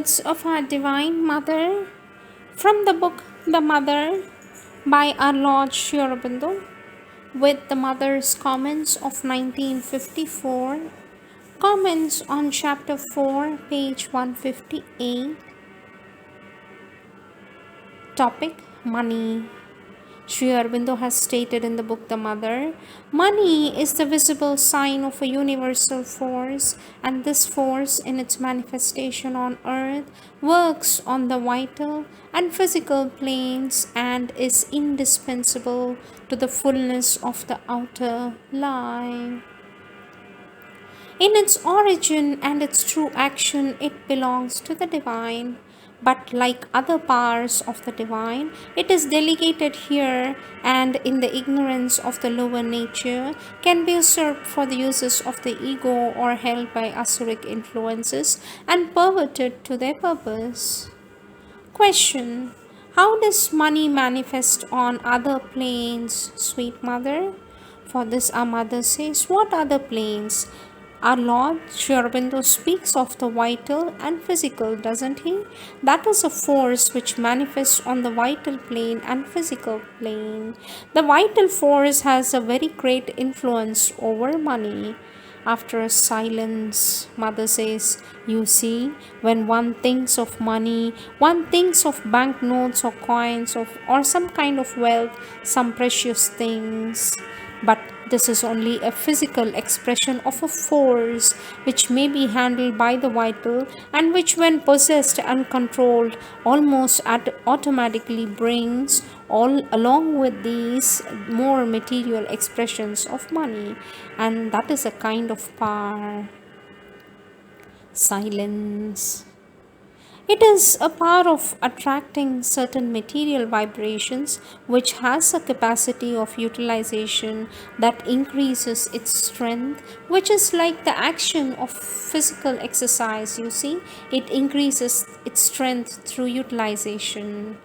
words of our Divine Mother from the book The Mother by our Lord Sri Aurobindo, with the Mother's comments of 1954, comments on chapter 4, page 158, topic Money. Sri Aurobindo has stated in the book The Mother, money is the visible sign of a universal force, and this force in its manifestation on earth works on the vital and physical planes and is indispensable to the fullness of the outer life. In its origin and its true action, it belongs to the divine. But like other powers of the divine, it is delegated here and in the ignorance of the lower nature can be usurped for the uses of the ego or held by asuric influences and perverted to their purpose. Question: how does money manifest on other planes, sweet mother? For this our mother says, what other planes? Our Lord Sri Aurobindo speaks of the vital and physical, doesn't he? That is a force which manifests on the vital plane and physical plane. The vital force has a very great influence over money. After a silence, mother says, you see, when one thinks of money, one thinks of banknotes or coins or some kind of wealth, some precious things. But this is only a physical expression of a force which may be handled by the vital and which, when possessed and controlled, almost automatically brings all along with these more material expressions of money, and that is a kind of power. Silence. It is a power of attracting certain material vibrations which has a capacity of utilization that increases its strength, which is like the action of physical exercise, you see. It increases its strength through utilization.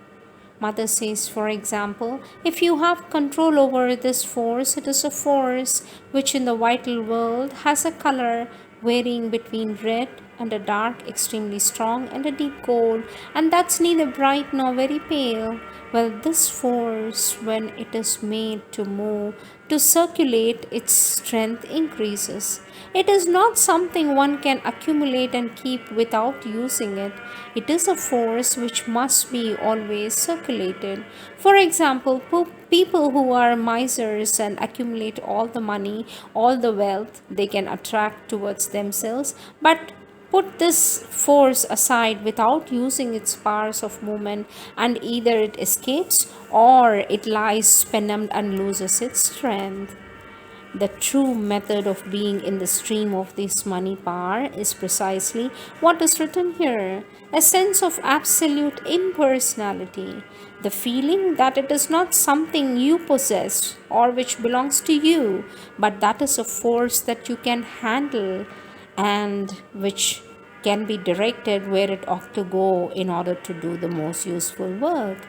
Mother says, for example, if you have control over this force, it is a force which in the vital world has a color varying between red and a dark, extremely strong, and a deep gold, and that's neither bright nor very pale. Well, this force, when it is made to move, to circulate, its strength increases. It is not something one can accumulate and keep without using it. It is a force which must be always circulated. For example, people who are misers and accumulate all the money, all the wealth they can attract towards themselves, but put this force aside without using its powers of movement, and either it escapes or it lies benumbed and loses its strength. The true method of being in the stream of this money power is precisely what is written here: a sense of absolute impersonality, the feeling that it is not something you possess or which belongs to you, but that is a force that you can handle and which can be directed where it ought to go in order to do the most useful work.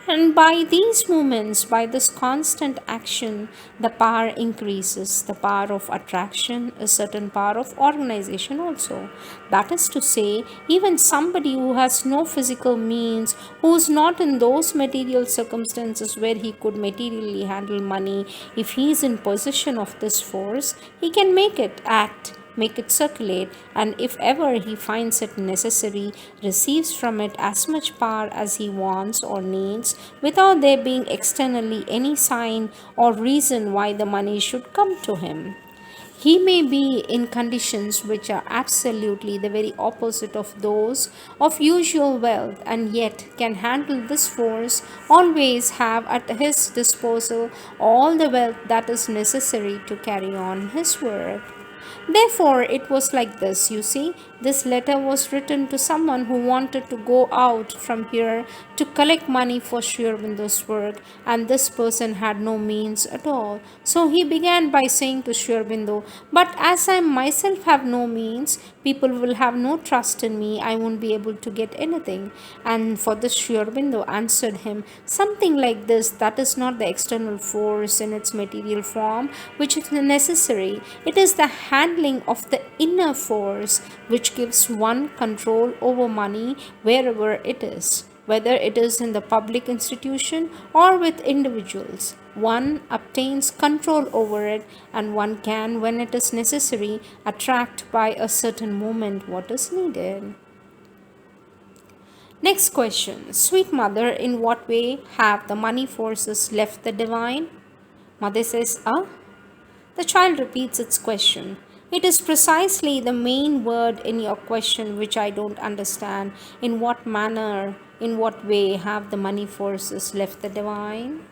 And by these movements, by this constant action, the power increases, the power of attraction, a certain power of organization also. That is to say, even somebody who has no physical means, who is not in those material circumstances where he could materially handle money, if he is in possession of this force, he can make it act, make it circulate, and if ever he finds it necessary, receives from it as much power as he wants or needs, without there being externally any sign or reason why the money should come to him. He may be in conditions which are absolutely the very opposite of those of usual wealth, and yet can handle this force, always have at his disposal all the wealth that is necessary to carry on his work. Therefore, it was like this, you see. This letter was written to someone who wanted to go out from here to collect money for Sri Aurobindo's work, and this person had no means at all. So he began by saying to Sri Aurobindo, but as I myself have no means, people will have no trust in me, I won't be able to get anything. And for this Sri Aurobindo answered him, something like this, that is not the external force in its material form which is necessary. It is the handling of the inner force which gives one control over money wherever it is, whether it is in the public institution or with individuals. One obtains control over it, and one can, when it is necessary, attract by a certain moment what is needed. Next question. Sweet mother, in what way have the money forces left the divine? Mother says, ah? The child repeats its question. It is precisely the main word in your question which I don't understand. In what manner, in what way have the money forces left the divine?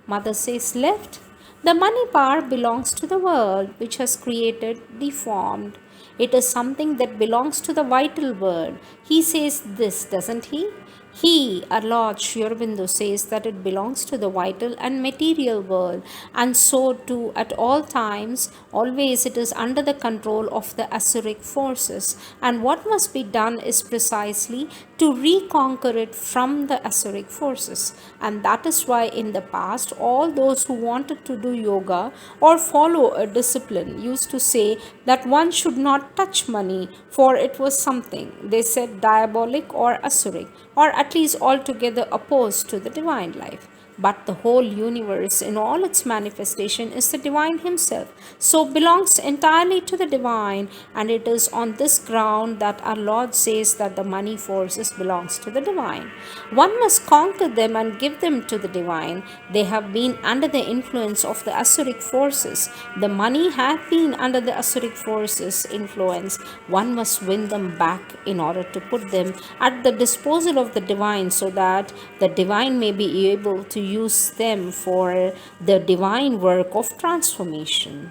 Mother says, left? The money power belongs to the world which has created, deformed. It is something that belongs to the vital world. He says this, doesn't he? He, our Lord Sri Aurobindo, says that it belongs to the vital and material world, and so too at all times, always it is under the control of the Asuric forces. And what must be done is precisely to reconquer it from the Asuric forces. And that is why in the past, all those who wanted to do yoga or follow a discipline used to say that one should not touch money, for it was something, they said, diabolic or Asuric, or at least altogether opposed to the divine life. But the whole universe in all its manifestation is the divine himself, so belongs entirely to the divine, and it is on this ground that our Lord says that the money forces belongs to the divine. One must conquer them and give them to the divine. They have been under the influence of the Asuric forces. The money had been under the Asuric forces influence. One must win them back in order to put them at the disposal of the divine, so that the divine may be able to use them for the divine work of transformation.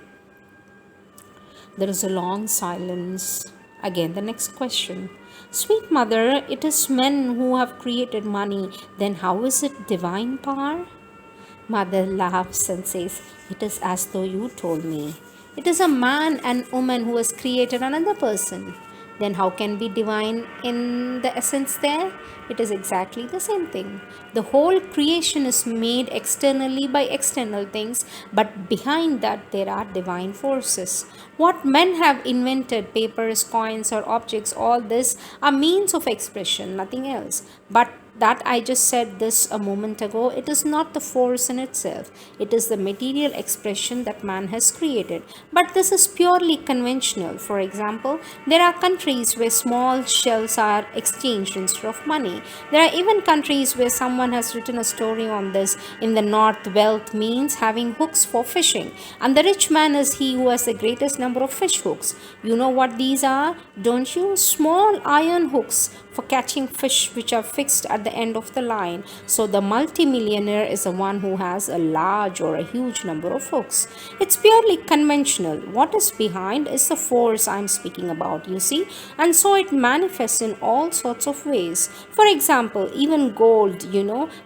There is a long silence. Again, the next question. Sweet mother, it is men who have created money. Then how is it divine power? Mother laughs and says, it is as though you told me. It is a man and woman who has created another person. Then how can be divine in the essence there? It is exactly the same thing. The whole creation is made externally by external things, but behind that there are divine forces. What men have invented, papers, coins, or objects, all this are means of expression, nothing else. But that I just said this a moment ago, it is not the force in itself. It is the material expression that man has created. But this is purely conventional. For example, there are countries where small shells are exchanged instead of money. There are even countries where someone has written a story on this. In the north, wealth means having hooks for fishing, and the rich man is he who has the greatest number of fish hooks. You know what these are, don't you? Small iron hooks for catching fish which are fixed at the end of the line. So the multimillionaire is the one who has a large or a huge number of hooks. It's purely conventional. What is behind is the force I'm speaking about, you see, and so it manifests in all sorts of ways. For example, even gold,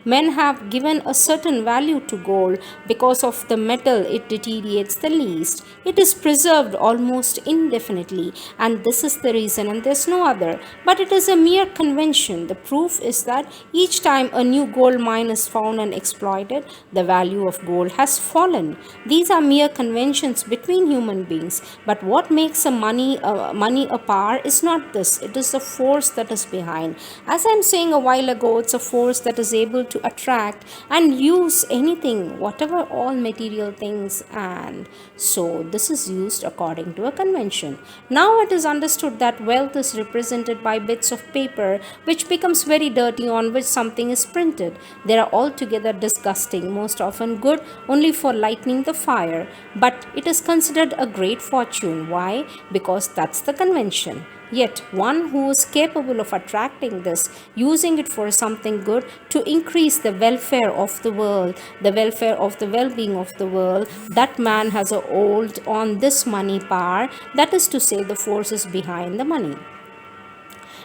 men have given a certain value to gold because of the metal it deteriorates the least. It is preserved almost indefinitely, and this is the reason, and there's no other. But it is a mere convention. The proof is that each time a new gold mine is found and exploited, the value of gold has fallen. These are mere conventions between human beings. But what makes money a power is not this. It is the force that is behind. As I'm saying a while ago, it's a force that is able to attract and use anything, whatever, all material things, and so this is used according to a convention. Now it is understood that wealth is represented by bits of paper which becomes very dirty, on which something is printed. They are altogether disgusting, most often good only for lighting the fire, but it is considered a great fortune. Why? Because that's the convention. Yet one who is capable of attracting this, using it for something good to increase the welfare of the world, the welfare of the well-being of the world, that man has a hold on this money power, that is to say, the forces behind the money.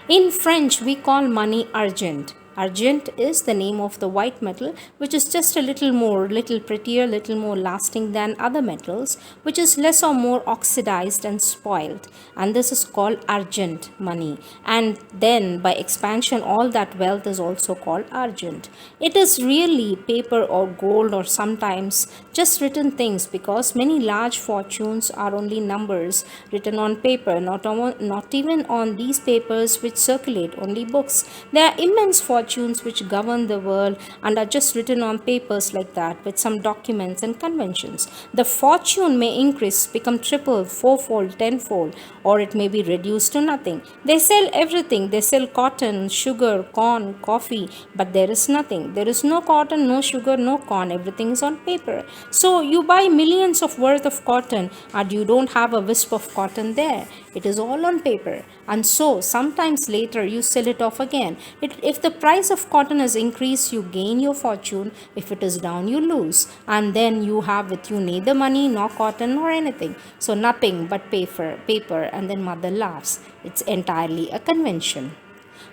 In French, we call money argent. Argent is the name of the white metal, which is just a little prettier, little more lasting than other metals, which is less or more oxidized and spoiled. And this is called argent money. And then by expansion, all that wealth is also called argent. It is really paper or gold or sometimes just written things, because many large fortunes are only numbers written on paper, not even on these papers which circulate, only books. There are immense fortunes which govern the world and are just written on papers like that with some documents and conventions. The fortune may increase, become triple, fourfold, tenfold, or it may be reduced to nothing. They sell everything. They sell cotton, sugar, corn, coffee, but there is nothing. There is no cotton, no sugar, no corn. Everything is on paper. So you buy millions of worth of cotton and you don't have a wisp of cotton there. It is all on paper. And so sometimes later you sell it off again. If the price of cotton is increased, you gain your fortune. If it is down, you lose. And then you have with you neither money nor cotton nor anything. So nothing but paper. And then mother laughs. It's entirely a convention.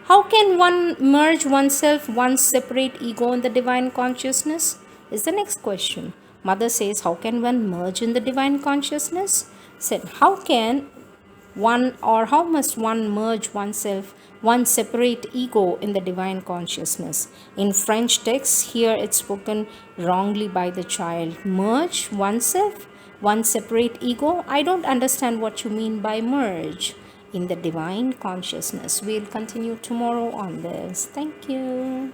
How can one merge oneself, one's separate ego in the divine consciousness? Is the next question. Mother says, how can one merge in the divine consciousness? Said, how can one, or how must one merge oneself, one separate ego in the divine consciousness? In French texts, here it's spoken wrongly by the child. Merge oneself, one separate ego? I don't understand what you mean by merge in the divine consciousness. We'll continue tomorrow on this. Thank you.